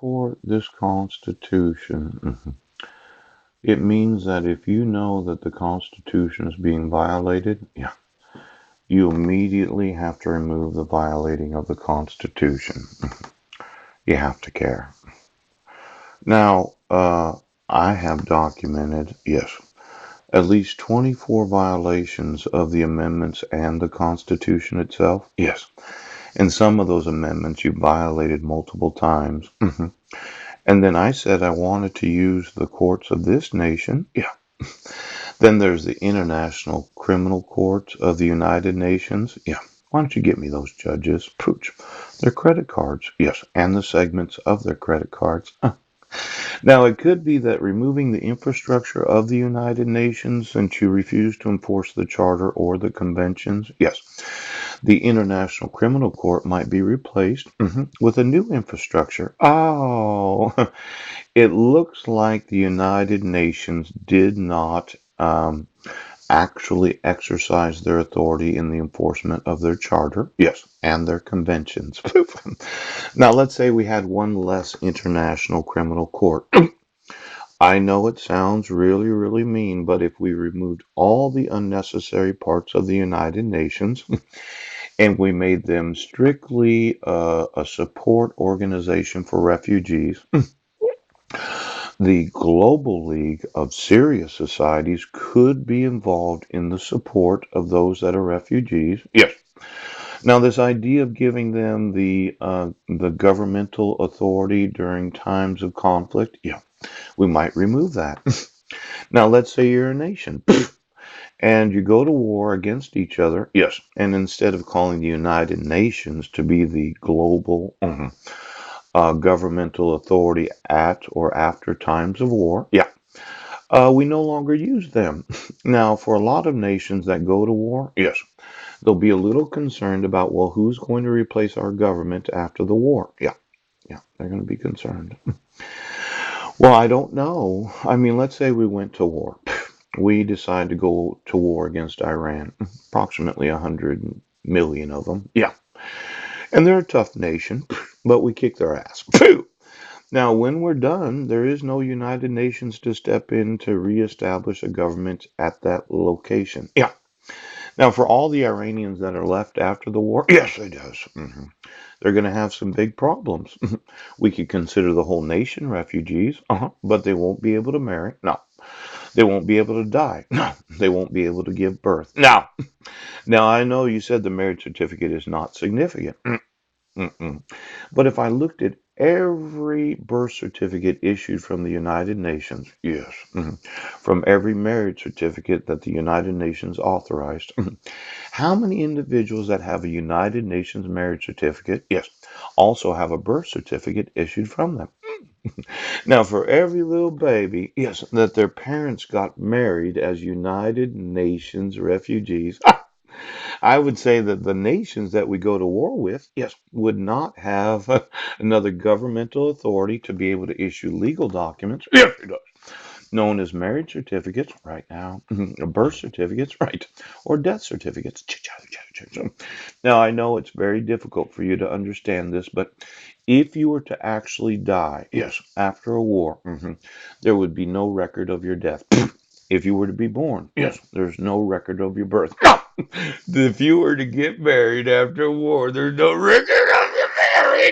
support this Constitution. It means that if you know that the Constitution is being violated, yeah, you immediately have to remove the violating of the Constitution. You have to care. Now, I have documented, yes, at least 24 violations of the amendments and the Constitution itself. Yes. And some of those amendments you violated multiple times. And then I said I wanted to use the courts of this nation. Yeah. Then there's the International Criminal Court of the United Nations. Yeah. Why don't you get me those judges? Pooch. Their credit cards. Yes. And the segments of their credit cards. Now, it could be that removing the infrastructure of the United Nations, since you refuse to enforce the Charter or the conventions, yes, the International Criminal Court might be replaced with a new infrastructure. Oh, it looks like the United Nations did not actually exercise their authority in the enforcement of their charter, yes, and their conventions. Now, let's say we had one less international criminal court. I know it sounds really, really mean, but if we removed all the unnecessary parts of the United Nations and we made them strictly a support organization for refugees, the Global League of Serious Societies could be involved in the support of those that are refugees. Yes. Now, this idea of giving them the governmental authority during times of conflict, yeah, we might remove that. Now, let's say you're a nation and you go to war against each other. Yes. And instead of calling the United Nations to be the global governmental authority at or after times of war, yeah, we no longer use them. Now, for a lot of nations that go to war, yes, they'll be a little concerned about, well, who's going to replace our government after the war? Yeah, yeah, they're going to be concerned. Well, I don't know. I mean, let's say we went to war. We decide to go to war against Iran, approximately 100 million of them. Yeah. And they're a tough nation, but we kick their ass. Now, when we're done, there is no United Nations to step in to reestablish a government at that location. Yeah. Now, for all the Iranians that are left after the war, yes, it does. They're going to have some big problems. We could consider the whole nation refugees, but they won't be able to marry. No. They won't be able to die. No. They won't be able to give birth. No. Now, I know you said the marriage certificate is not significant. But if I looked at every birth certificate issued from the United Nations, yes, from every marriage certificate that the United Nations authorized, how many individuals that have a United Nations marriage certificate, yes, also have a birth certificate issued from them? Now, for every little baby, yes, that their parents got married as United Nations refugees, I would say that the nations that we go to war with, yes, would not have another governmental authority to be able to issue legal documents. Yes, it does. Known as marriage certificates, right now, birth certificates, right, or death certificates. Now, I know it's very difficult for you to understand this, but if you were to actually die, yes, after a war, there would be no record of your death. If you were to be born, yes, there's no record of your birth. If you were to get married after a war, there's no record.